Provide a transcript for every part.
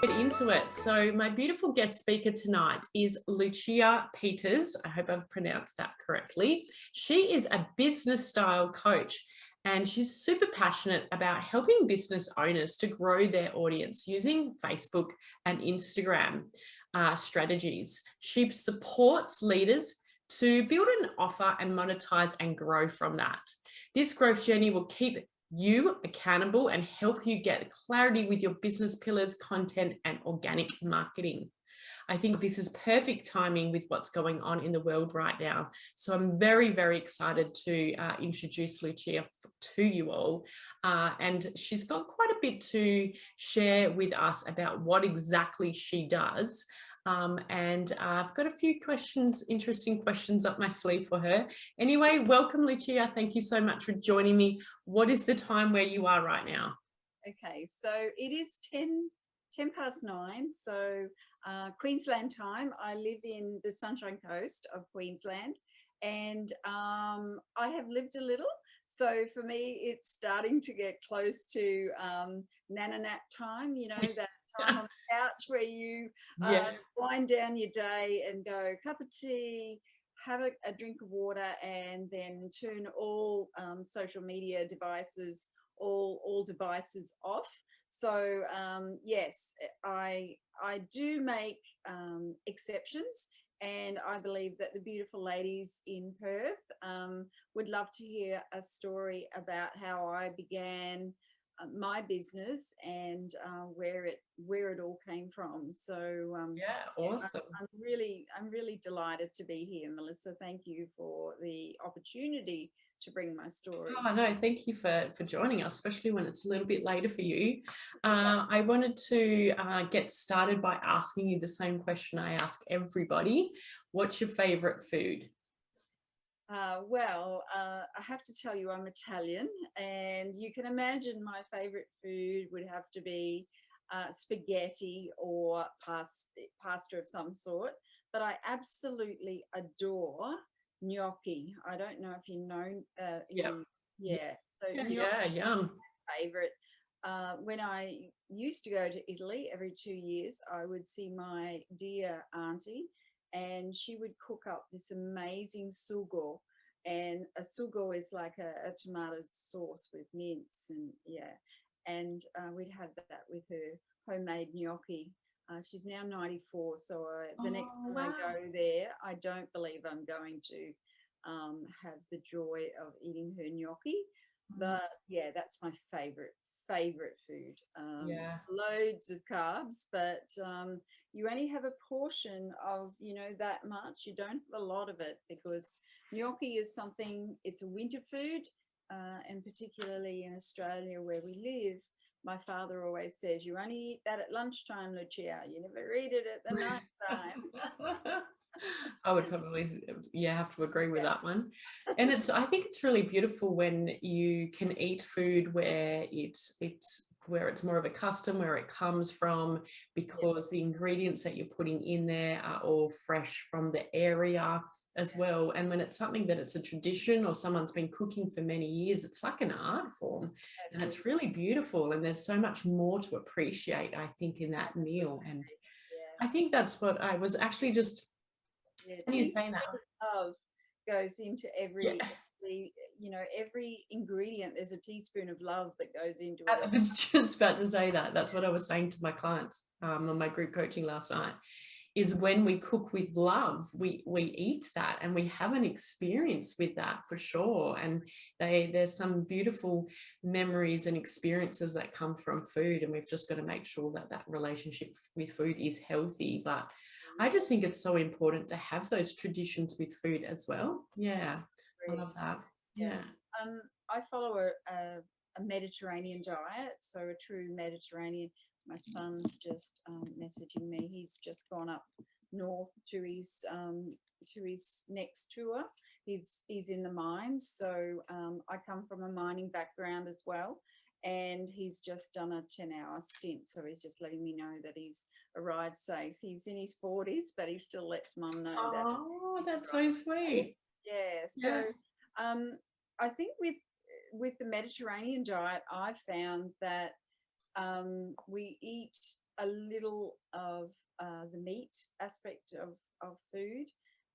get into it. So my beautiful guest speaker tonight is Lucia Peters. I hope I've pronounced that correctly. She is a business style coach and she's super passionate about helping business owners to grow their audience using Facebook and Instagram strategies. She supports leaders to build an offer and monetize and grow from that. This growth journey will keep you accountable and help you get clarity with your business pillars, content, and organic marketing. I think this is perfect timing with what's going on in the world right now. So I'm very, very excited to introduce Lucia to you all. And she's got quite a bit to share with us about what exactly she does. And I've got a few questions, interesting questions up my sleeve for her. Anyway, welcome, Lucia. Thank you so much for joining me. What is the time where you are right now? Okay, so it is 10 past 9, so Queensland time. I live in the Sunshine Coast of Queensland, and I have lived a little. So for me, it's starting to get close to nana nap time, you know, that time on the couch where you wind down your day and go cup of tea, have a drink of water, and then turn all social media devices, all devices off. So yes, I do make exceptions, and I believe that the beautiful ladies in Perth would love to hear a story about how I began my business and where it all came from. So Awesome. I'm really delighted to be here, Melissa. Thank you for the opportunity to bring my story. Oh, no, thank you for joining us, especially when it's a little bit later for you. I wanted to get started by asking you the same question I ask everybody. What's your favorite food? Well, I have to tell you, I'm Italian, and you can imagine my favorite food would have to be spaghetti or pasta of some sort. But I absolutely adore gnocchi. I don't know if you know. So gnocchi Yum. is my favorite. When I used to go to Italy every 2 years, I would see my dear auntie, and she would cook up this amazing sugo. And a sugo is like a tomato sauce with mince, and we'd have that with her homemade gnocchi. She's now 94, so the next time I go there, I don't believe I'm going to have the joy of eating her gnocchi. But yeah, that's my favorite food. Loads of carbs, but you only have a portion of, you know, that much. You don't have a lot of it, because gnocchi is something, it's a winter food, and particularly in Australia where we live, my father always says, you only eat that at lunchtime, Lucia. You never eat it at the night time. I would probably, have to agree with that one. And I think it's really beautiful when you can eat food where it's more of a custom, where it comes from, because the ingredients that you're putting in there are all fresh from the area as well. And when it's something that it's a tradition or someone's been cooking for many years, it's like an art form, and it's really beautiful. And there's so much more to appreciate, I think, in that meal. And I think that's what I was actually just, when you saying that, love goes into every every ingredient. There's a teaspoon of love that goes into it. I was just about to say that. That's what I was saying to my clients on my group coaching last night, is when we cook with love, we eat that, and we have an experience with that for sure. And there's some beautiful memories and experiences that come from food, and we've just got to make sure that that relationship with food is healthy. But I just think it's so important to have those traditions with food as well. Yeah, I love that. Yeah. I follow a Mediterranean diet, so a true Mediterranean. My son's just messaging me. He's just gone up north to his next tour. He's in the mines, so I come from a mining background as well. And he's just done a 10-hour stint, so he's just letting me know that he's arrived safe. He's in his 40s, but he still lets mum know that. Oh, that's so sweet. Yeah. So I think with the Mediterranean diet, I've found that we eat a little of the meat aspect of food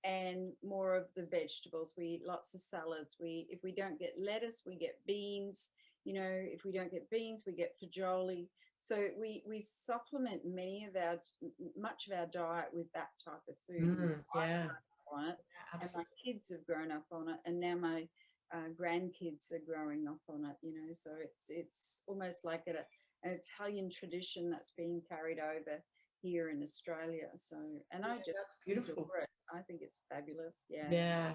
and more of the vegetables. We eat lots of salads. If we don't get lettuce, we get beans. You know, if we don't get beans, we get fagioli. So we supplement much of our diet with that type of food. And Yeah, on it, and my kids have grown up on it, and now my grandkids are growing up on it. You know, so it's almost like an Italian tradition that's being carried over here in Australia. So, and I just that's beautiful. adore it. I think it's fabulous. Yeah. Yeah.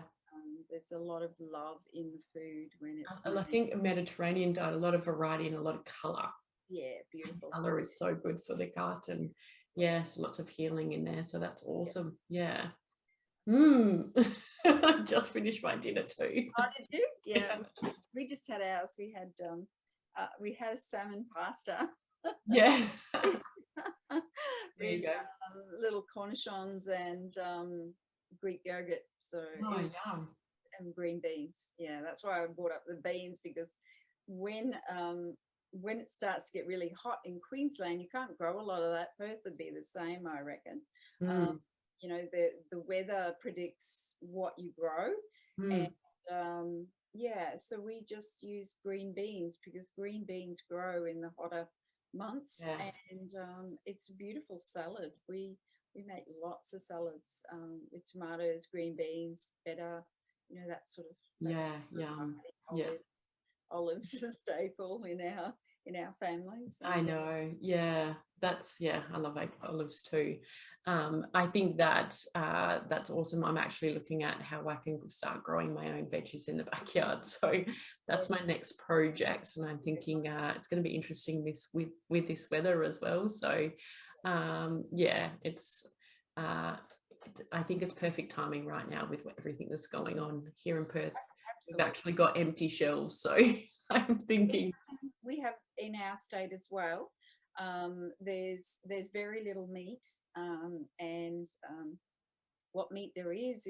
There's a lot of love in the food when it's I made. think a Mediterranean diet, a lot of variety and a lot of colour. Yeah, beautiful. Colour is so good for the gut, and yes, lots of healing in there. So that's awesome. Yeah. I just finished my dinner too. Oh, did you? Yeah, we just had ours. We had salmon pasta. Yeah. There with you go. little cornichons and Greek yogurt. So Oh, yum. and green beans. Yeah, that's why I brought up the beans, because when it starts to get really hot in Queensland, you can't grow a lot of that. Perth would be the same, I reckon. You know, the weather predicts what you grow, and yeah, so we just use green beans because green beans grow in the hotter months, Yes. and it's a beautiful salad. We make lots of salads with tomatoes, green beans, feta, you know, that sort of Yeah, yum. Yeah. olives. Olives is a staple in our families. I know. Yeah, I love olives too. I think that that's awesome. I'm actually looking at how I can start growing my own veggies in the backyard. So that's my next project, and I'm thinking it's going to be interesting with this weather as well. So yeah, it's. I think it's perfect timing right now with everything that's going on here in Perth. We've actually got empty shelves, so I'm thinking. We have in our state as well. There's very little meat, and what meat there is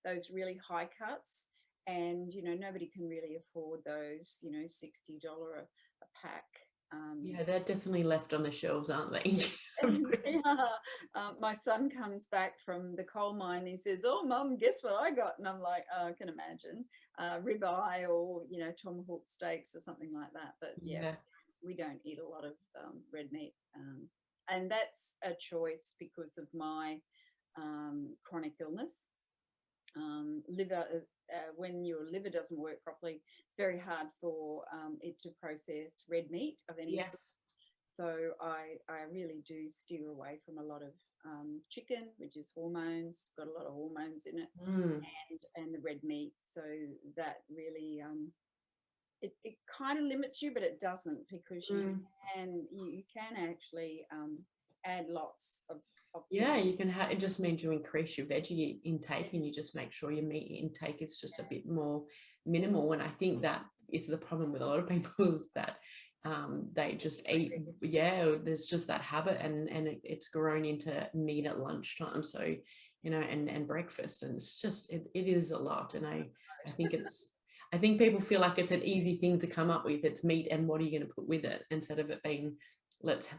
those really high cuts, and you know nobody can really afford those. You know, $60 a pack. Yeah, they're definitely left on the shelves, aren't they? My son comes back from the coal mine. He says, "Oh, Mum, guess what I got?" And I'm like, "Oh, I can imagine, ribeye or you know tomahawk steaks or something like that." But yeah, we don't eat a lot of red meat, and that's a choice because of my chronic illness. Liver, when your liver doesn't work properly, it's very hard for it to process red meat of any sort. So I really do steer away from a lot of chicken, which is hormones, got a lot of hormones in it, and the red meat. So that really it kind of limits you, but it doesn't, because you can actually add lots of yeah, you can have, it just means you increase your veggie intake, and you just make sure your meat intake is just a bit more minimal. And I think that is the problem with a lot of people, is that they just eat, there's just that habit, and it's grown into meat at lunchtime, so you know, and breakfast, and it's just it is a lot. And I think people feel like it's an easy thing to come up with. It's meat, and what are you going to put with it, instead of it being,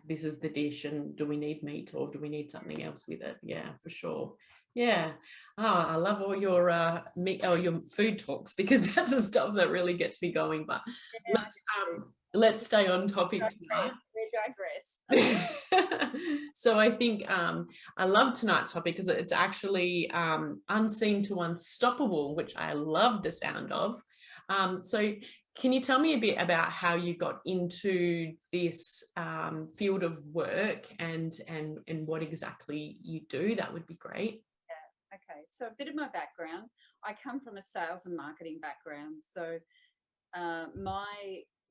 this is the dish, and do we need meat or do we need something else with it? Yeah, for sure. Yeah. Oh, I love all your meat or your food talks, because that's the stuff that really gets me going. But let's stay on topic tonight. We digress. So I think I love tonight's topic because it's actually unseen to unstoppable, which I love the sound of. So can you tell me a bit about how you got into this field of work, and what exactly you do? That would be great. Yeah. Okay. So a bit of my background. I come from a sales and marketing background. So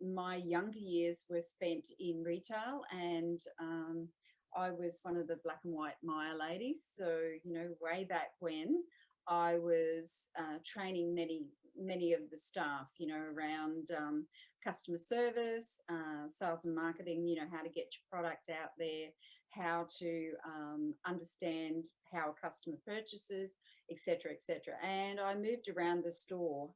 my younger years were spent in retail, and I was one of the black and white Maya ladies. So you know, way back when I was training many of the staff, you know, around customer service, sales and marketing, you know, how to get your product out there, how to understand how a customer purchases, etc., etc. And I moved around the store.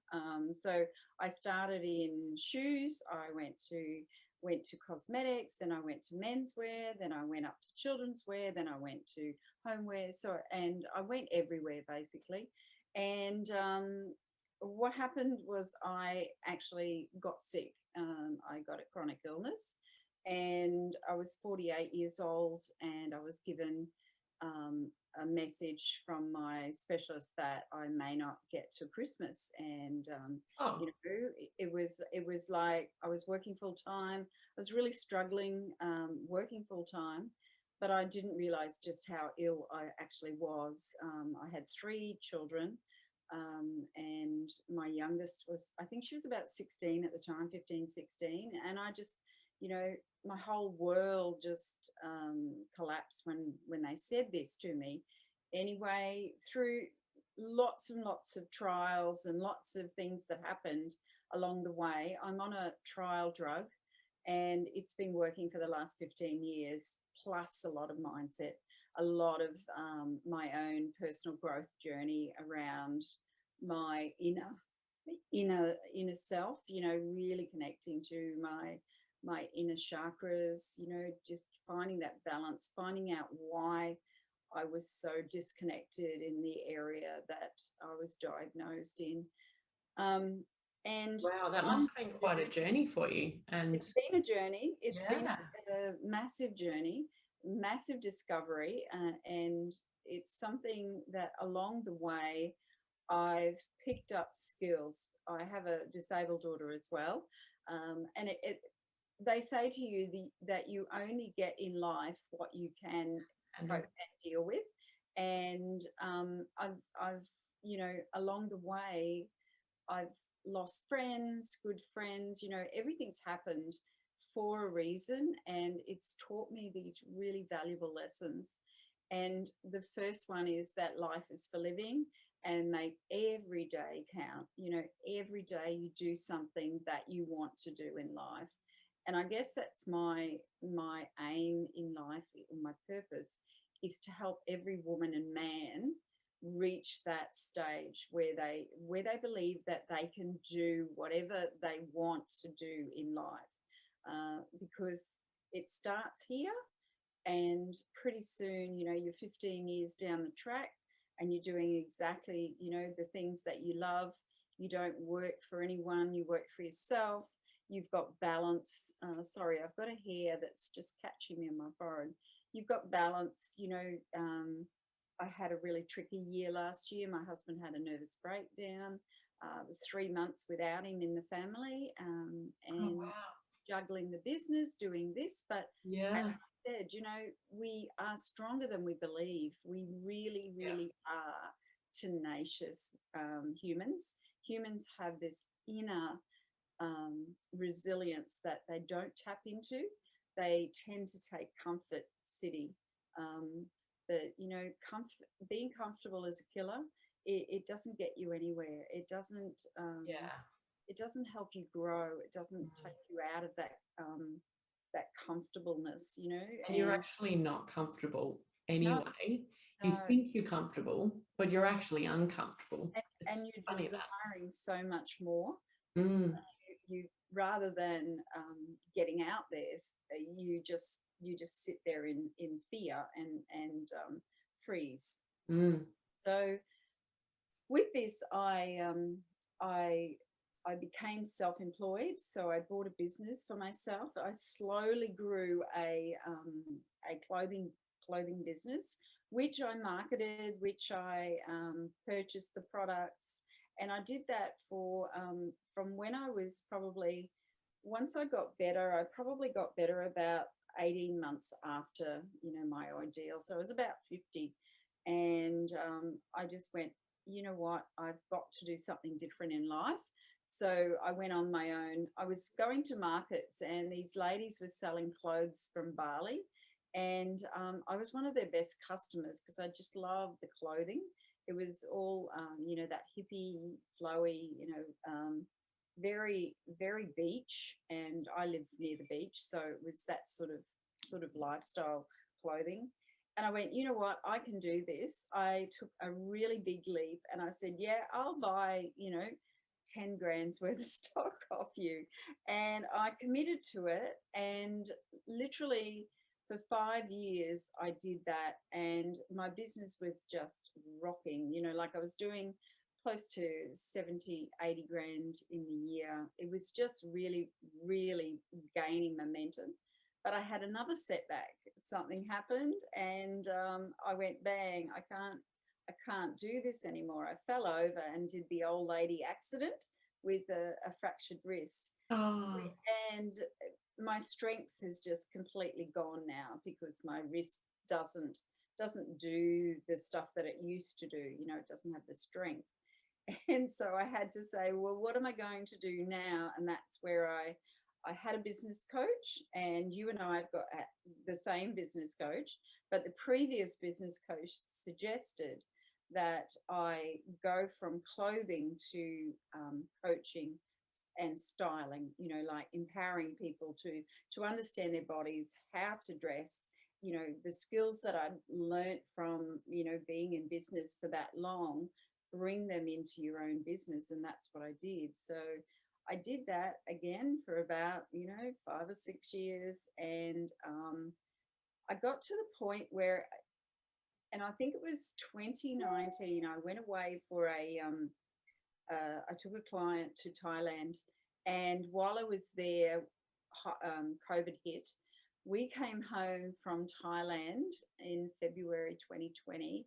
So I started in shoes. I went to went to cosmetics, then I went to menswear, then I went up to children's wear, then I went to homeware. So, and I went everywhere basically. And what happened was I actually got sick. I got a chronic illness, and I was 48 years old, and I was given a message from my specialist that I may not get to Christmas. And you Oh, know, it was like I was working full time. I was really struggling working full time, but I didn't realize just how ill I actually was. I had 3 children, and my youngest was, I think she was about 16 at the time, 15, 16. And I just, you know, my whole world just collapsed when they said this to me. Anyway, through lots and lots of trials and lots of things that happened along the way, I'm on a trial drug, and it's been working for the last 15 years, plus a lot of mindset, a lot of my own personal growth journey around my inner self, you know, really connecting to my inner chakras, you know, just finding that balance, finding out why I was so disconnected in the area that I was diagnosed in. Um, and wow, that on must have been quite a journey for you. And It's been a journey. It's been yeah, a massive journey, massive discovery, and it's something that along the way I've picked up skills. I have a disabled daughter as well, and they say to you that you only get in life what you can and cope and deal with. And I've you know, along the way, I've lost friends, good friends, you know, everything's happened for a reason, and it's taught me these really valuable lessons. And the first one is that life is for living, and make every day count. You know, every day you do something that you want to do in life. And I guess that's my aim in life, my purpose is to help every woman and man reach that stage where they believe that they can do whatever they want to do in life, because it starts here. And pretty soon, you know, you're 15 years down the track, and you're doing exactly, you know, the things that you love. You don't work for anyone, you work for yourself. You've got balance. Sorry, I've got a hair that's just catching me on my forehead. You've got balance, you know. I had a really tricky year last year. My husband had a nervous breakdown. It was 3 months without him in the family, oh and wow, juggling the business, doing this. But as yeah, I said, you know, we are stronger than we believe. We really, yeah, really are tenacious humans. Humans have this inner resilience that they don't tap into. They tend to take comfort city. Um, but you know, being comfortable is a killer. It doesn't get you anywhere. yeah. It doesn't help you grow. It doesn't Mm. take you out of that comfortableness, you know. And you're And actually not comfortable no, anyway. You no, think you're comfortable, but you're actually uncomfortable. and, It's and you're funny that. desiring so much more. Mm, You rather than getting out there, you just sit there in fear and freeze. mm. So with this, I I became self-employed. So I bought a business for myself. I slowly grew a clothing business, which I marketed, which I purchased the products, and I did that for from when I was probably, once I got better, I probably got better about 18 months after, you know, my ideal. So I was about 50, and I just went, you know what, I've got to do something different in life. So I went on my own. I was going to markets, and these ladies were selling clothes from Bali. And I was one of their best customers because I just loved the clothing. It was all, you know, that hippie, flowy, you know, very, very beach. And I live near the beach. So it was that sort of lifestyle clothing. And I went, you know what, I can do this. I took a really big leap, and I said, yeah, I'll buy, you know, 10 grand's worth of stock off you. And I committed to it, and literally for 5 years I did that, and my business was just rocking. You know, like I was doing close to 70, 80 grand in the year. It was just really, really gaining momentum. But I had another setback. Something happened, and I went, bang, I can't do this anymore. I fell over and did the old lady accident with a fractured wrist. Oh, And my strength has just completely gone now because my wrist doesn't do the stuff that it used to do. You know, it doesn't have the strength. And so I had to say, well, what am I going to do now? And that's where I had a business coach, and you and I have got the same business coach, but the previous business coach suggested that I go from clothing to coaching and styling, you know, like empowering people to understand their bodies, how to dress, you know, the skills that I learnt from, you know, being in business for that long, bring them into your own business. And that's what I did. So I did that again for about, you know, 5 or 6 years. And I got to the point where, and I think it was 2019, I went away for I took a client to Thailand. And while I was there, COVID hit. We came home from Thailand in February 2020.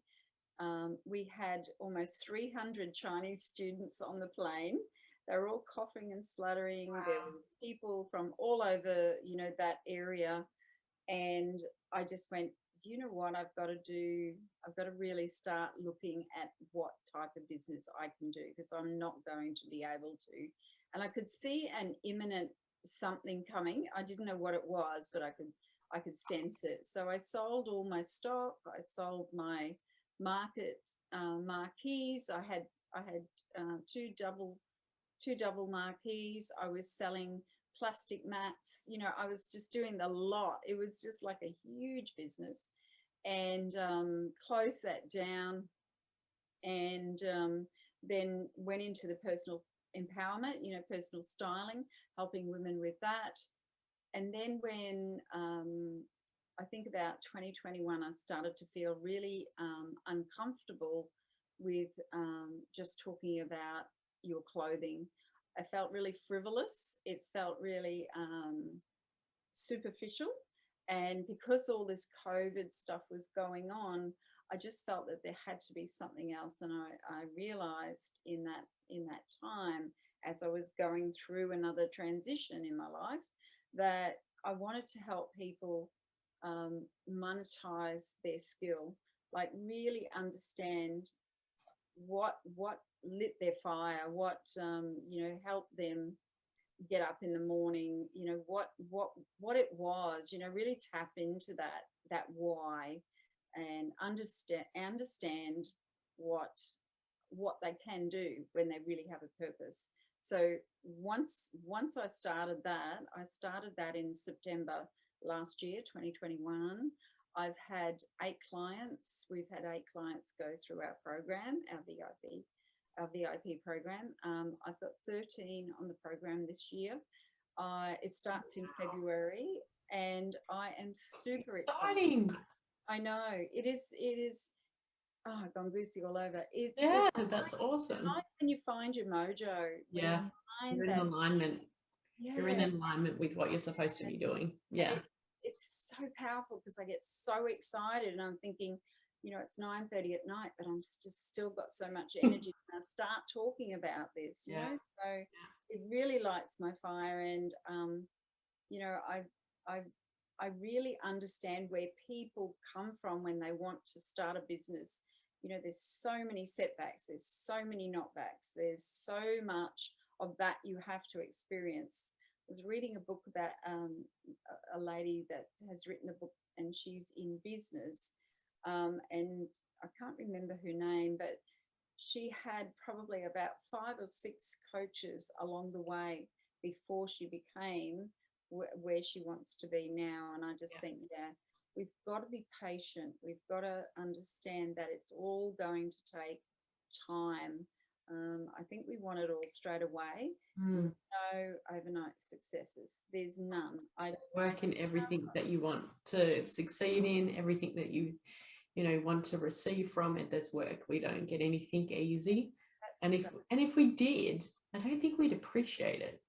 We had almost 300 Chinese students on the plane. They were all coughing and spluttering. wow. There were people from all over, you know, that area. And I just went, do you know what I've got to do? I've got to really start looking at what type of business I can do, because I'm not going to be able to. And I could see an imminent something coming. I didn't know what it was, but I could sense it. So I sold all my stock. I sold my market marquees. I had two double marquees. I was selling plastic mats. You know, I was just doing a lot. It was just like a huge business. And closed that down, and then went into the personal empowerment, you know, personal styling, helping women with that. And then when I think about 2021, I started to feel really uncomfortable with just talking about your clothing. I felt really frivolous. It felt really superficial. And because all this COVID stuff was going on, I just felt that there had to be something else. And I realized in that time, as I was going through another transition in my life, that I wanted to help people monetize their skill, like really understand what lit their fire, what you know, helped them get up in the morning, you know, what it was, you know, really tap into that why, and understand what they can do when they really have a purpose. So once I started that in September last year, 2021. I've had 8 clients. We've had 8 clients go through our program, our VIP program. I've got 13 on the program this year. It starts in February, and I am super excited. I know it is. Oh, congruency all over. Yeah, It's that's awesome. like when you find your mojo. Yeah, you're in alignment. Yeah. You're in alignment with what you're supposed to be doing. Yeah. It's so powerful because I get so excited, and I'm thinking, you know, it's 9:30 at night, but I'm just still got so much energy. And I start talking about this, you know, so it really lights my fire. And, you know, I really understand where people come from when they want to start a business. You know, there's so many setbacks, there's so many knockbacks, there's so much of that you have to experience. I was reading a book about a lady that has written a book, and she's in business, and I can't remember her name, but she had probably about 5 or 6 coaches along the way before she became where she wants to be now. And I just think, we've got to be patient. We've got to understand that it's all going to take time. I think we want it all straight away. Mm. No overnight successes. There's none. Work in everything that you want to succeed in, everything that you want to receive from it. That's work. We don't get anything easy. And if we did, I don't think we'd appreciate it,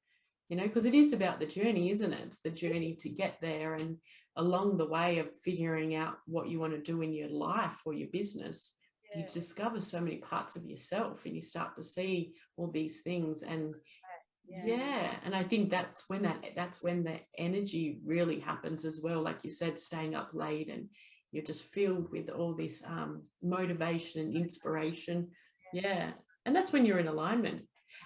because it is about the journey, isn't it? It's the journey to get there, and along the way of figuring out what you want to do in your life or your business, you discover so many parts of yourself, and you start to see all these things. And and I think that's when the energy really happens as well. Like you said, staying up late, and you're just filled with all this motivation and inspiration. And that's when you're in alignment.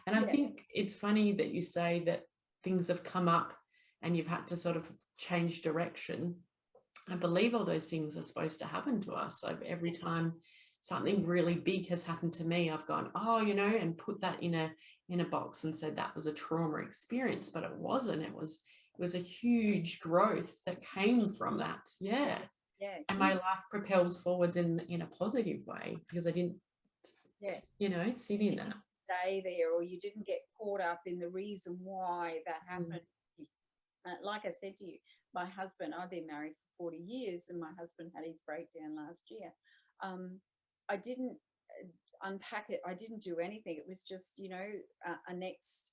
And I think it's funny that you say that things have come up and you've had to sort of change direction. I believe all those things are supposed to happen to us. So every time something really big has happened to me, I've gone, and put that in a box and said that was a trauma experience, but it wasn't. It was a huge growth that came from that. And my life propels forwards in a positive way, because I didn't sit in that. Stay there, or you didn't get caught up in the reason why that happened. Like I said to you, my husband, I've been married for 40 years, and my husband had his breakdown last year. I didn't unpack it. I didn't do anything. It was just, our next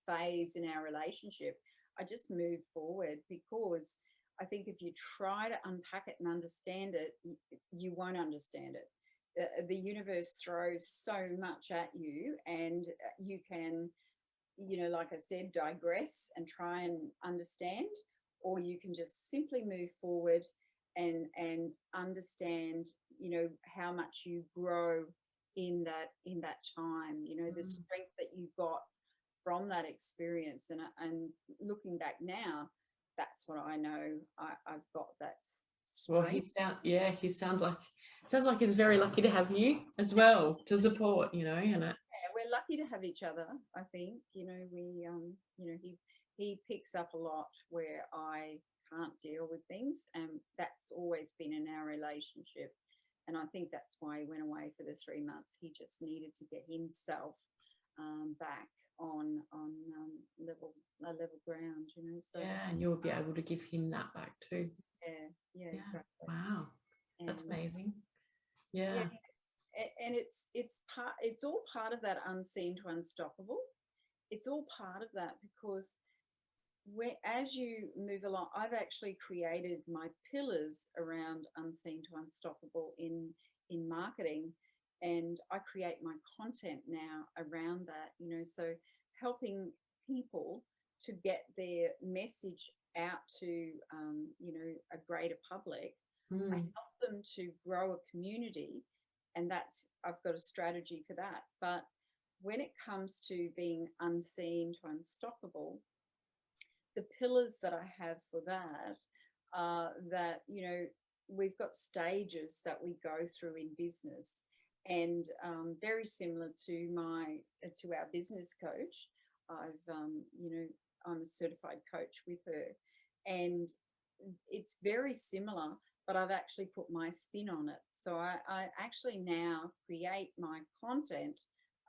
phase in our relationship. I just moved forward, because I think if you try to unpack it and understand it, you won't understand it. The universe throws so much at you, and you can, like I said, digress and try and understand, or you can just simply move forward and understand, how much you grow in that time, the strength that you got from that experience. And looking back now, that's what I know I've got. That's strength. Well, he sounds like he's very lucky to have you as well to support, and we're lucky to have each other. I think, he picks up a lot where I can't deal with things, and that's always been in our relationship. And I think that's why he went away for the 3 months. He just needed to get himself back on level ground, So and you'll be able to give him that back too. Exactly. Wow, that's amazing. And it's all part of that unseen to unstoppable. It's all part of that, because as you move along, I've actually created my pillars around unseen to unstoppable in marketing, and I create my content now around that, so helping people to get their message out to a greater public. I help them to grow a community, and I've got a strategy for that. But when it comes to being unseen to unstoppable, the pillars that I have for that are that, we've got stages that we go through in business, and very similar to our business coach. I'm a certified coach with her, and it's very similar, but I've actually put my spin on it. So I actually now create my content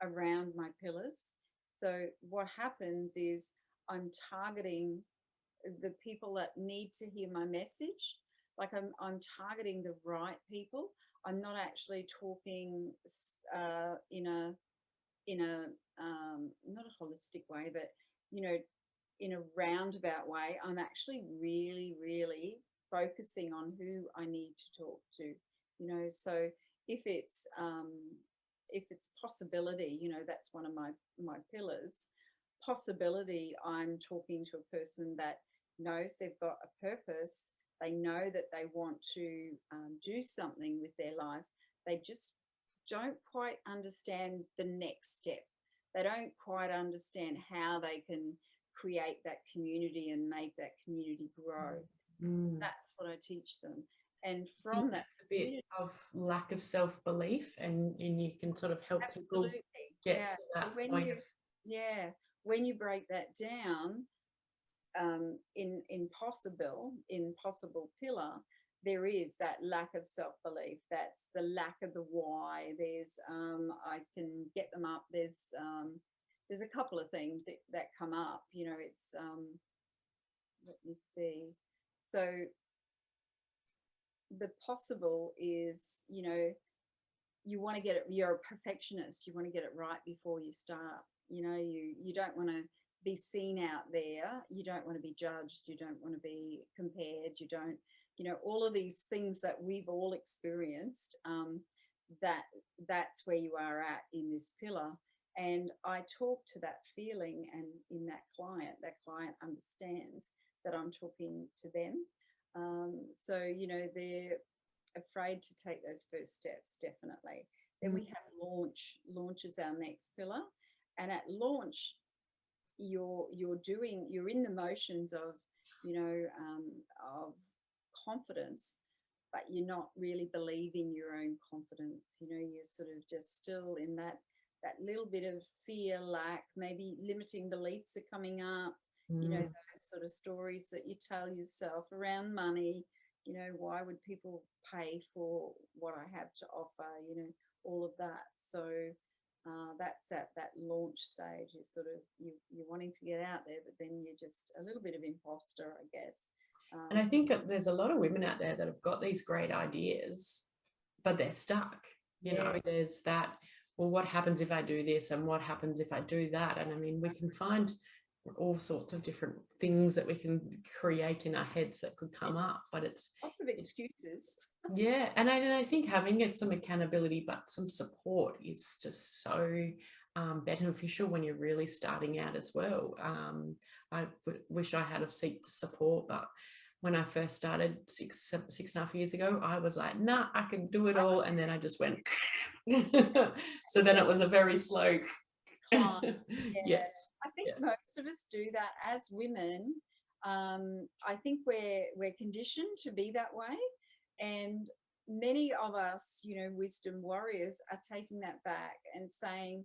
around my pillars. So what happens is I'm targeting the people that need to hear my message. Like I'm targeting the right people. I'm not actually talking in a not a holistic way, but in a roundabout way. I'm actually really, really focusing on who I need to talk to. So if it's possibility, that's one of my pillars. Possibility, I'm talking to a person that knows they've got a purpose. They know that they want to do something with their life. They just don't quite understand the next step. They don't quite understand how they can create that community and make that community grow. So that's what I teach them. And from that, a bit of lack of self-belief, and you can sort of help people get to that point. When you break that down, in possible pillar, there is that lack of self-belief. That's the lack of the why. There's I can get them up. There's a couple of things that come up. You know, it's let me see. So the possible is, you know, you want to get it, you're a perfectionist, you want to get it right before you start. You know, you don't want to be seen out there, you don't want to be judged, you don't want to be compared, you don't, you know, all of these things that we've all experienced. That that's where you are at in this pillar. And I talk to that feeling, and in that client understands that I'm talking to them. So you know, they're afraid to take those first steps, definitely. Then we have launch is our next pillar. And at launch, you're in the motions of, you know, of confidence, but you're not really believing your own confidence. You know, you're sort of just still in that little bit of fear, lack, maybe limiting beliefs are coming up. You know, those sort of stories that you tell yourself around money. You know, why would people pay for what I have to offer? You know, all of that. So that's at that launch stage. You sort of you're wanting to get out there, but then you're just a little bit of imposter, I guess. And I think there's a lot of women out there that have got these great ideas, but they're stuck. You know, there's that, well, what happens if I do this, and what happens if I do that? And I mean, we can find all sorts of different things that we can create in our heads that could come up, but it's lots of excuses. Yeah, and I think having it some accountability, but some support is just so beneficial when you're really starting out as well. I wish I had have seeked support, but when I first started 6.5 years ago, I was like, nah, I can do it all, and then I just went. So then it was a very slow. Yes, I think most of us do that as women. I think we're conditioned to be that way, and many of us, you know, wisdom warriors, are taking that back and saying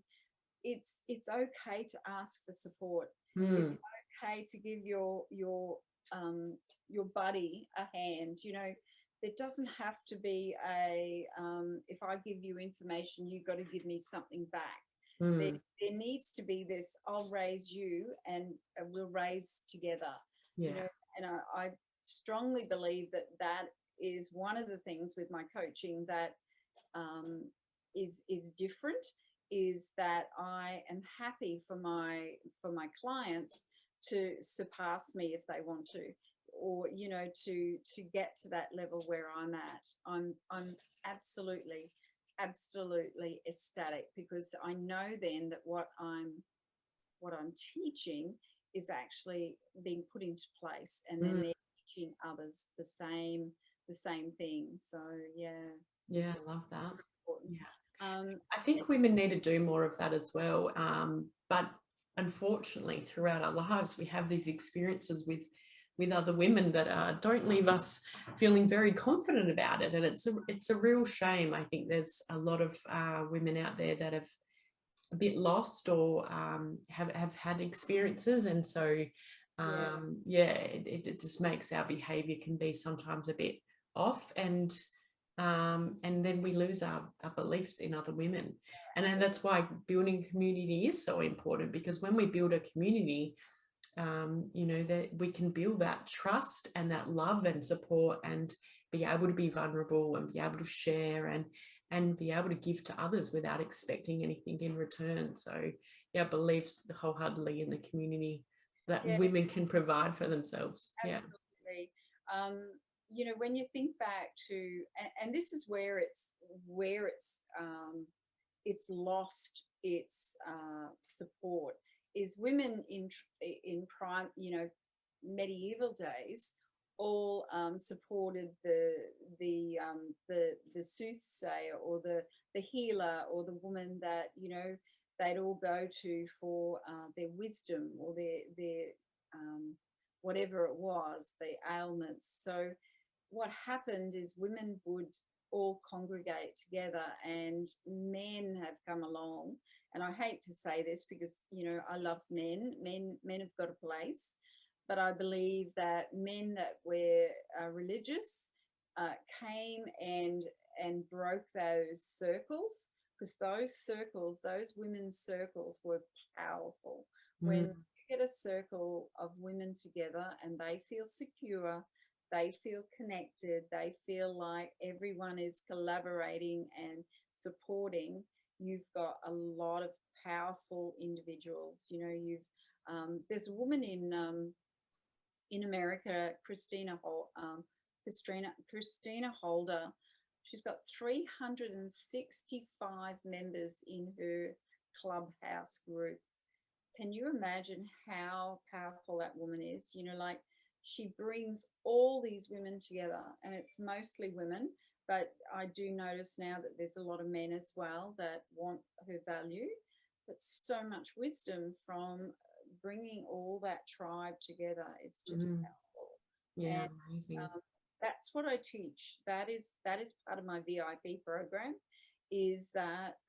it's okay to ask for support. It's okay to give your buddy a hand. You know, there doesn't have to be a if I give you information, you've got to give me something back. There needs to be this, I'll raise you and we'll raise together. You know, and I strongly believe that that is one of the things with my coaching that is different, is that I am happy for my clients to surpass me if they want to, or you know, to get to that level where I'm at. I'm absolutely ecstatic, because I know then that what I'm teaching is actually being put into place, and then they're teaching others the same thing. So yeah, I love that. important. I think women need to do more of that as well. But unfortunately, throughout our lives, we have these experiences with other women that don't leave us feeling very confident about it, and it's a real shame. I think there's a lot of women out there that have a bit lost, or have had experiences, and so it just makes our behaviour can be sometimes a bit off, and then we lose our beliefs in other women. And then that's why building community is so important, because when we build a community, you know, that we can build that trust and that love and support, and be able to be vulnerable, and be able to share, and be able to give to others without expecting anything in return. So I believe wholeheartedly in the community that women can provide for themselves. Absolutely. You know, when you think back to, and this is where it's lost its support, is women in prime, you know, medieval days, all supported the soothsayer, or the healer, or the woman that, you know, they'd all go to for their wisdom, or their whatever it was, the ailments. So what happened is women would all congregate together, and men have come along. And I hate to say this, because, you know, I love men have got a place, but I believe that men that were religious came and broke those circles, because those circles, those women's circles, were powerful. When Mm. you get a circle of women together and they feel secure, they feel connected, they feel like everyone is collaborating and supporting, you've got a lot of powerful individuals. You know, there's a woman in America, Christina Holder. She's got 365 members in her clubhouse group. Can you imagine how powerful that woman is? You know, like, she brings all these women together, and it's mostly women, but I do notice now that there's a lot of men as well that want her value. But so much wisdom from bringing all that tribe together. It's just Mm. powerful. Yeah, And amazing. that's what I teach. That is part of my VIP program, is that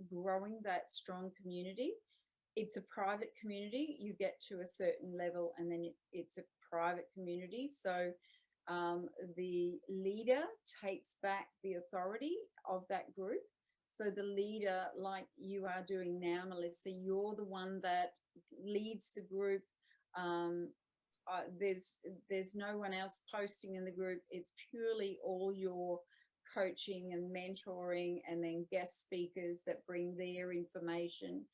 growing that strong community. It's a private community. You get to a certain level, and then it's a private community. So the leader takes back the authority of that group. So the leader, like you are doing now, Melissa, you're the one that leads the group. Um, there's no one else posting in the group. It's purely all your coaching and mentoring, and then guest speakers that bring their information,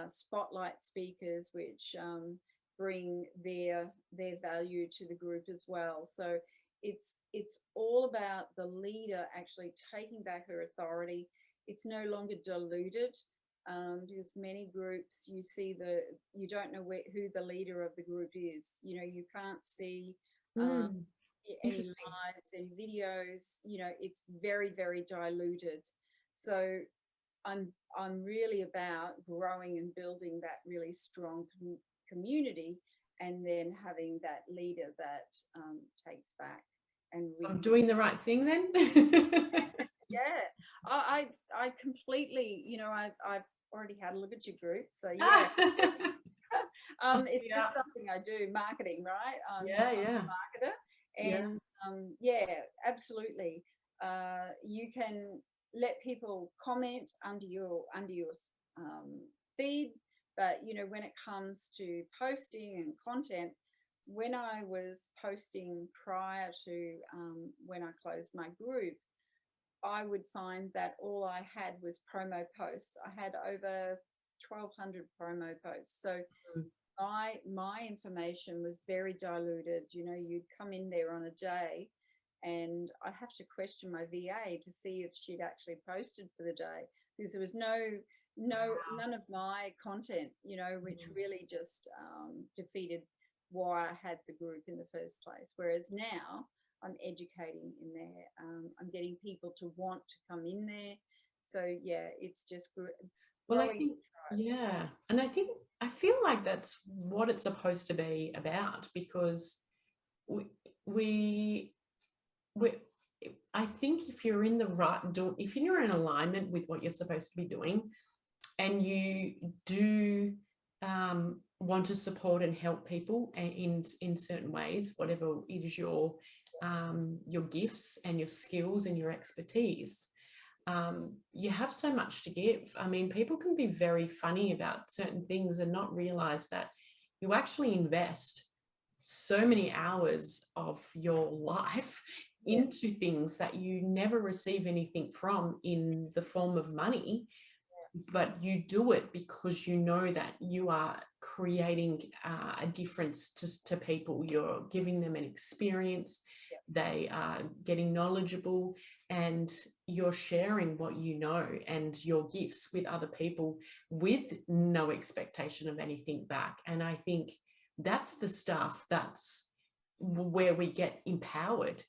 spotlight speakers which bring their value to the group as well. So it's all about the leader actually taking back her authority. It's no longer diluted, because many groups, you don't know who the leader of the group is. You know, you can't see um, Mm. any Interesting. lives, any videos. You know, it's very, very diluted. So I'm really about growing and building that really strong community, and then having that leader that takes back and I'm really. doing the right thing then. Yeah, I completely, I've already had a look at your group, so yeah. It's Yeah, just something I do, marketing, right? yeah, I'm yeah, a marketer, yeah. and yeah, absolutely. You can let people comment under your um, feed, but when it comes to posting and content, when I was posting prior to when I closed my group, I would find that all I had was promo posts. I had over 1,200 promo posts. So Mm. my information was very diluted. You'd come in there on a day, and I have to question my VA to see if she'd actually posted for the day, because there was none of my content, which Mm. really just defeated why I had the group in the first place. Whereas now I'm educating in there. I'm getting people to want to come in there. So yeah, it's just Well, I growing think, the tribe. yeah. And I feel like that's what it's supposed to be about, because we, we, we I think if you're in the right, if you're in alignment with what you're supposed to be doing, and you do want to support and help people in certain ways, whatever is your gifts and your skills and your expertise, you have so much to give. I mean, people can be very funny about certain things and not realize that you actually invest so many hours of your life Yeah, into things that you never receive anything from in the form of money, but you do it because you know that you are creating a difference to people. You're giving them an experience, yeah, they are getting knowledgeable, and you're sharing what you know and your gifts with other people with no expectation of anything back. And I think that's the stuff that's where we get empowered.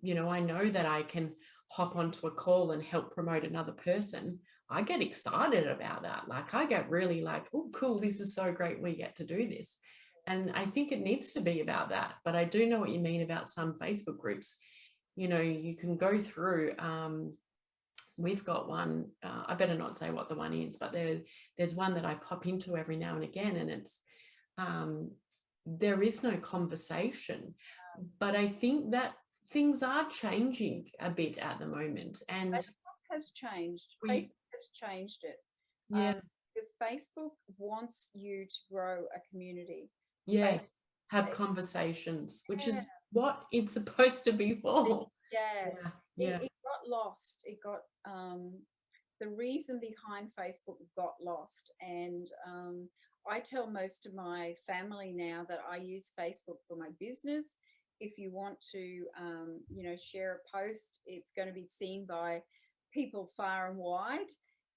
yeah, I know that I can hop onto a call and help promote another person. I get excited about that. Like, I get really like, oh, cool, this is so great. We get to do this. And I think it needs to be about that. But I do know what you mean about some Facebook groups. You can go through, we've got one, I better not say what the one is, but there's one that I pop into every now and again, and it's, there is no conversation. But I think that things are changing a bit at the moment, and Facebook has changed. we, Facebook has changed it. yeah, Because Facebook wants you to grow a community. yeah, Facebook, have conversations, which yeah, is what it's supposed to be for. yeah. Yeah, yeah. It got lost. It got the reason behind Facebook got lost. And I tell most of my family now that I use Facebook for my business. If you want to, share a post, it's going to be seen by people far and wide,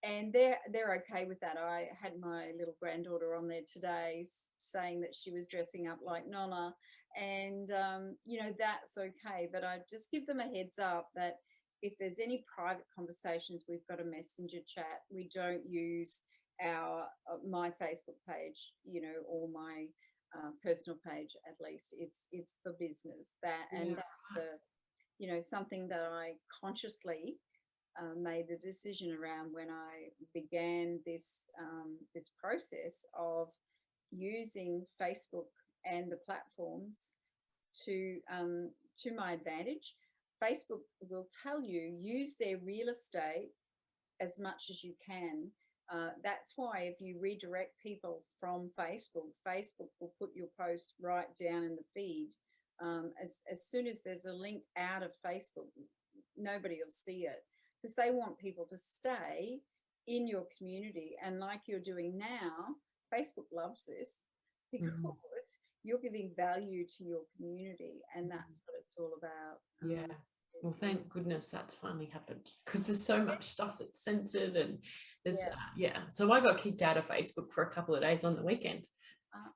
and they're okay with that. I had my little granddaughter on there today saying that she was dressing up like Nonna, and that's okay. But I just give them a heads up that if there's any private conversations, we've got a messenger chat. We don't use our my Facebook page, or my personal page. At least it's for business. And Yeah, that's something that I consciously made the decision around when I began this process of using Facebook and the platforms to my advantage. Facebook will tell you use their real estate as much as you can. That's why if you redirect people from Facebook, Facebook will put your post right down in the feed. As soon as there's a link out of Facebook, nobody will see it because they want people to stay in your community. And like you're doing now, Facebook loves this because mhm, you're giving value to your community, and that's what it's all about. yeah. Well, thank goodness that's finally happened, because there's so much stuff that's censored, and there's Yeah. yeah. So I got kicked out of Facebook for a couple of days on the weekend.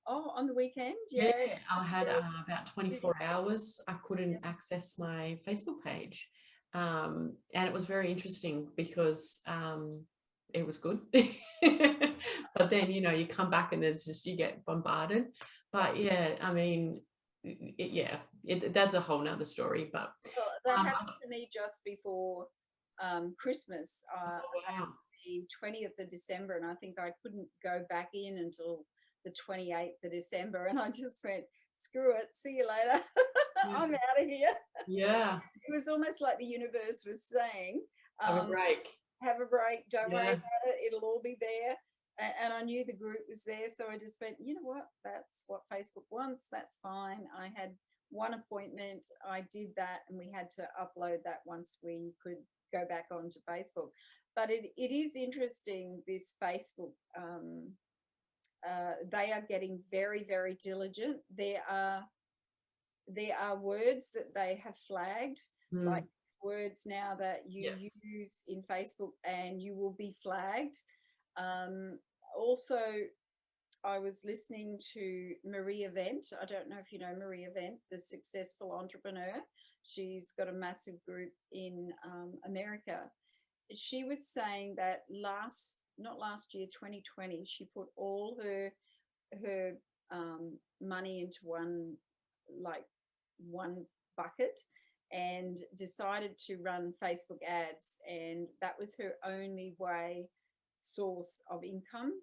On the weekend, Yeah, yeah. I had Yeah. about 24 hours. I couldn't access my Facebook page, and it was very interesting because it was good, but then you come back and there's just you get bombarded. But yeah, I mean, that's a whole nother story. But Well, that um, happened to me just before Christmas, wow, the 20th of December, and I think I couldn't go back in until the 28th of December, and I just went, screw it, see you later. yeah, I'm out of here. yeah, It was almost like the universe was saying, have a um, break. have a break, don't worry Yeah, about it, it'll all be there. And I knew the group was there, so I just went, you know what, that's what Facebook wants, that's fine. I had one appointment, I did that, and we had to upload that once we could go back onto Facebook. But it is interesting, this Facebook. They are getting very, very diligent. There are words that they have flagged, like mm, words now that yeah, you use in Facebook and you will be flagged. Also, I was listening to Maria Vent. I don't know if you know Maria Vent, the successful entrepreneur. She's got a massive group in America. She was saying that not last year, 2020, she put all her money into one bucket and decided to run Facebook ads, and that was her only source of income.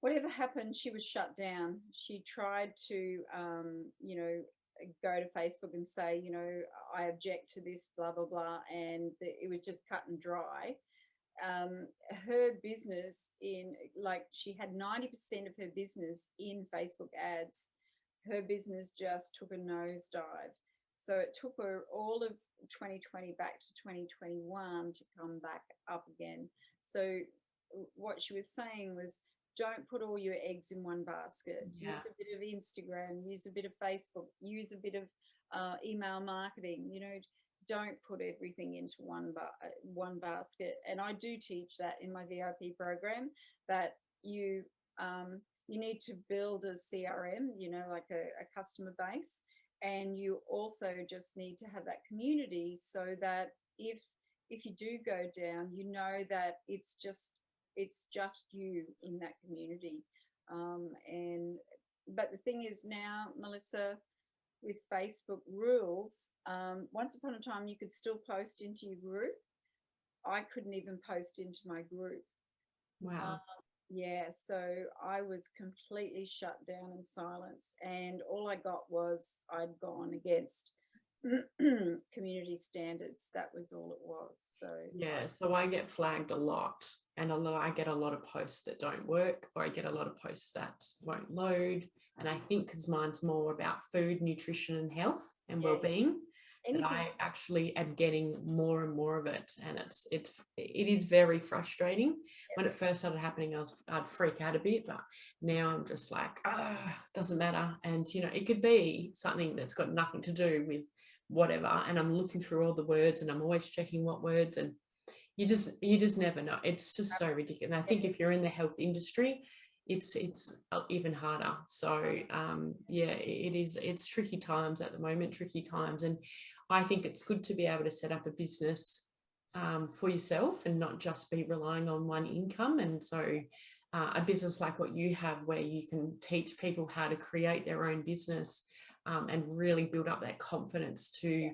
Whatever happened, she was shut down. She tried to, go to Facebook and say, I object to this, blah blah blah, and it was just cut and dry. Her business she had 90% of her business in Facebook ads. Her business just took a nosedive. So it took her all of 2020 back to 2021 to come back up again. So what she was saying was, don't put all your eggs in one basket. yeah, Use a bit of Instagram, use a bit of Facebook, use a bit of email marketing. Don't put everything into one basket. And I do teach that in my VIP program, that you need to build a CRM, like a customer base, and you also just need to have that community so that if you do go down, that it's just you in that community. And but the thing is now, Melissa, with Facebook rules, once upon a time you could still post into your group. I couldn't even post into my group. Uh, wow, yeah, so I was completely shut down and silenced, and all I got was I'd gone against community standards. That was all it was. So Yeah, so I get flagged a lot, and I get a lot of posts that don't work, or I get a lot of posts that won't load. And I think because mine's more about food, nutrition, and health and yeah, well-being, that anything. I actually am getting more and more of it, and it is very frustrating. When it first started happening, I'd freak out a bit, but now I'm just like, doesn't matter. And it could be something that's got nothing to do with whatever, and I'm looking through all the words, and I'm always checking what words, and you just never know. It's just so ridiculous. And I think if you're in the health industry, it's even harder. So yeah, it's tricky times at the moment, tricky times. And I think it's good to be able to set up a business for yourself and not just be relying on one income. And so a business like what you have, where you can teach people how to create their own business, and really build up that confidence to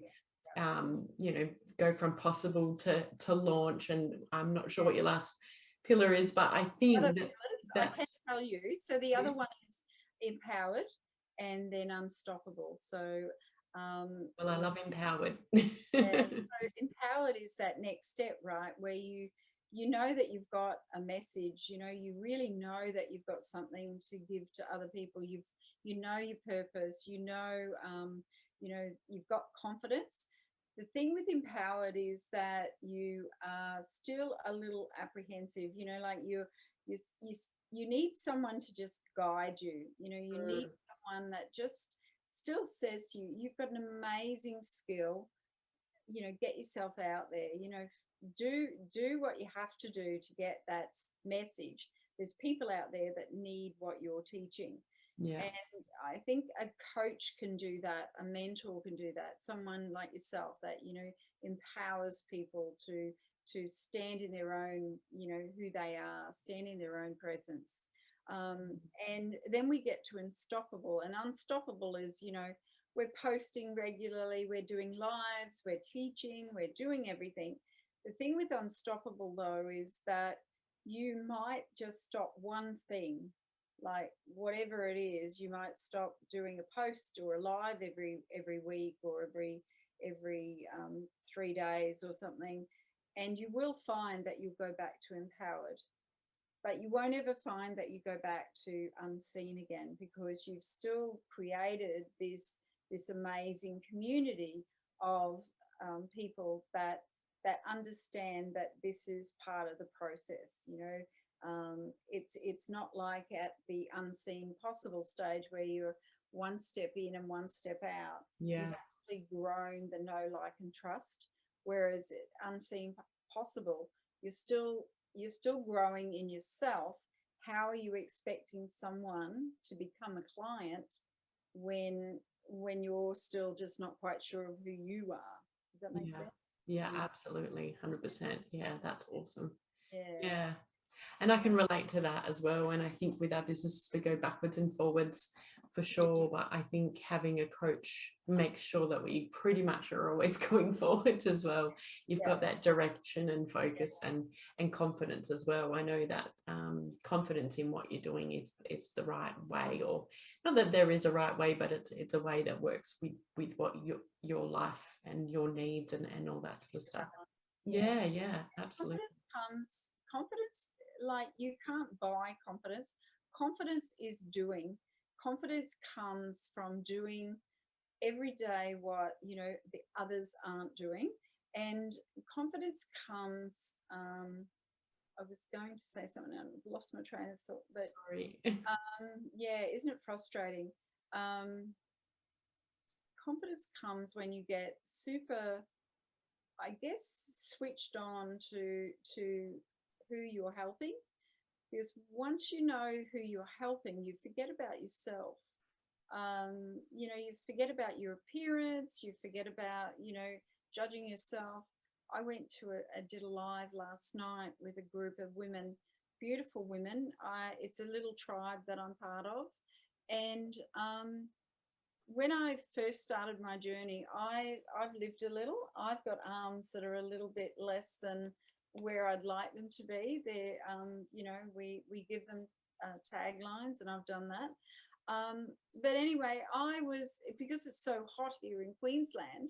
go from possible to launch. And I'm not sure what your last pillar is, but I Other think pillars, I can that's tell you. So the other one is empowered, and then unstoppable. So well, I love empowered. yeah, so empowered is that next step, right? Where you know that you've got a message, you really know that you've got something to give to other people. You know your purpose, you've got confidence. The thing with empowered is that you are still a little apprehensive, like you you need someone to just guide you. You need someone that just still says to you, you've got an amazing skill, get yourself out there, do what you have to do to get that message. There's people out there that need what you're teaching. Yeah, And I think a coach can do that, a mentor can do that, someone like yourself that empowers people to stand in their own, who they are, stand in their own presence. And then we get to unstoppable, and unstoppable is, we're posting regularly, we're doing lives, we're teaching, we're doing everything. The thing with unstoppable, though, is that you might just stop one thing, like whatever it is. You might stop doing a post or a live every week, or every 3 days or something, and you will find that you'll go back to empowered. But you won't ever find that you go back to unseen again, because you've still created this amazing community of people that understand that this is part of the process. It's not like at the unseen possible stage where you're one step in and one step out. yeah, You've actually grown the know, like, and trust. Whereas unseen possible, you're still growing in yourself. How are you expecting someone to become a client when you're still just not quite sure of who you are? Does that make yeah, sense? yeah, absolutely, 100%. Yeah, that's awesome. Yes. Yeah. And I can relate to that as well. And I think with our businesses, we go backwards and forwards for sure. But I think having a coach makes sure that we pretty much are always going forwards as well. You've Yeah. got that direction and focus and confidence as well. I know that confidence in what you're doing is it's the right way, or not that there is a right way, but it's a way that works with what your life and your needs and all that sort of stuff. Yeah. Yeah, yeah, absolutely. Confidence, like, you can't buy confidence. Confidence is doing. Confidence comes from doing every day what the others aren't doing. And confidence comes, I was going to say something, I lost my train of thought, but Sorry. yeah, isn't it frustrating? um, Confidence comes when you get super, I guess, switched on to who you're helping. Because once you know who you're helping, you forget about yourself. You forget about your appearance, you forget about, judging yourself. I went to did a live last night with a group of women, beautiful women. It's a little tribe that I'm part of. And when I first started my journey, I've lived a little. I've got arms that are a little bit less than where I'd like them to be. We give them taglines, and I've done that. But anyway, because it's so hot here in Queensland,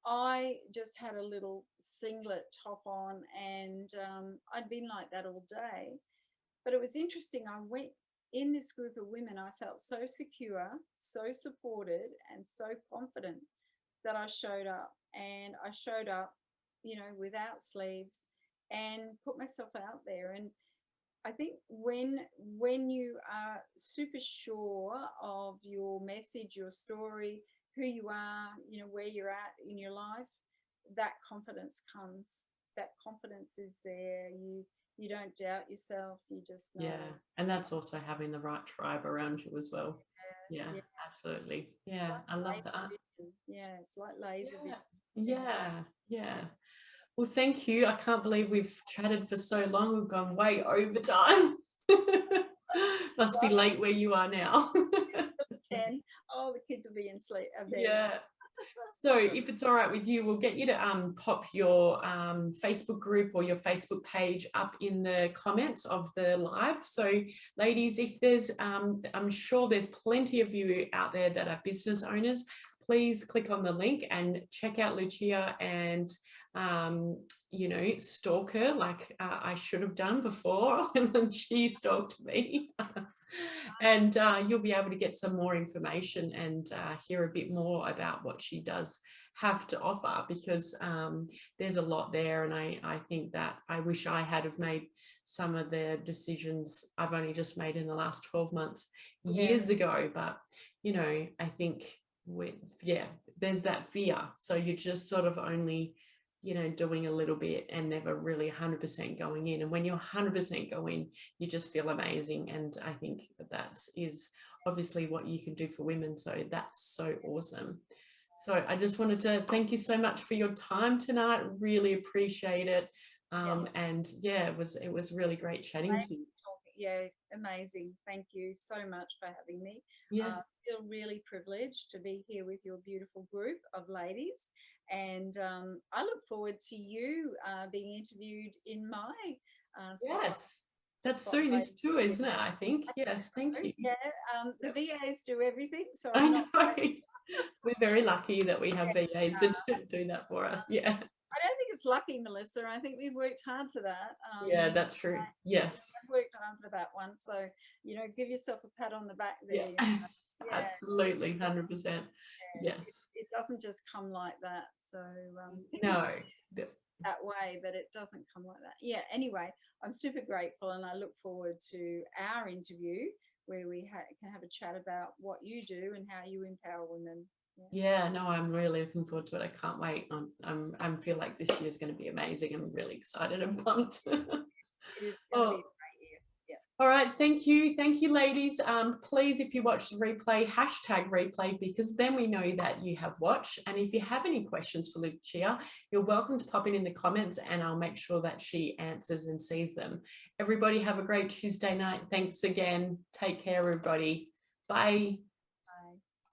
I just had a little singlet top on, and I'd been like that all day. But it was interesting. I went in this group of women, I felt so secure, so supported, and so confident that I showed up. And I showed up, without sleeves, and put myself out there. And I think when you are super sure of your message, your story, who you are, where you're at in your life, that confidence comes. That confidence is there. You don't doubt yourself. You just know. Yeah, and that's also having the right tribe around you as well. Yeah, Yeah, absolutely. it's Yeah, like I love laser that. vision. Yeah, it's like laser Yeah, vision. yeah, Yeah. yeah. Well, thank you. I can't believe we've chatted for so long. We've gone way over time. Must be late where you are now. 10. Oh, the kids will be in sleep. Bed. Yeah. So if it's all right with you, we'll get you to pop your Facebook group or your Facebook page up in the comments of the live. So ladies, if there's, I'm sure there's plenty of you out there that are business owners, please click on the link and check out Lucia and, stalk her like I should have done before when she stalked me. And you'll be able to get some more information and hear a bit more about what she does have to offer, because there's a lot there. And I think that I wish I had have made some of the decisions I've only just made in the last 12 months years ago. But, I think there's that fear. So you're just sort of only, doing a little bit and never really 100% going in. And when you're 100% go in, you just feel amazing. And I think that is obviously what you can do for women. So that's so awesome. So I just wanted to thank you so much for your time tonight. Really appreciate it. And yeah, it was really great chatting to you. Yeah, amazing. Thank you so much for having me. Yes. I feel really privileged to be here with your beautiful group of ladies. And I look forward to you being interviewed in my spotlight. Yes. That's soon Spotlight. is too, isn't it? I think. Yes, thank you. Yeah, the VAs do everything, so I I'm know. not. We're very lucky that we have VAs that do that for us. Yeah. I don't think it's lucky, Melissa. I think we've worked hard for that. Yeah, that's true. Yes. I've worked hard for that one. So, give yourself a pat on the back there. Yeah. Yeah. Absolutely, 100%. Yes. It doesn't just come like that. So, No. that way, but it doesn't come like that. Yeah. Anyway, I'm super grateful, and I look forward to our interview where we can have a chat about what you do and how you empower women. Yeah, no, I'm really looking forward to it. I can't wait. I feel like this year is going to be amazing. I'm really excited and pumped. It is going to be a great year. Yeah. All right, thank you, ladies. Please, if you watch the replay, #replay, because then we know that you have watched. And if you have any questions for Lucia, you're welcome to pop in the comments, and I'll make sure that she answers and sees them. Everybody have a great Tuesday night. Thanks again. Take care, everybody. Bye.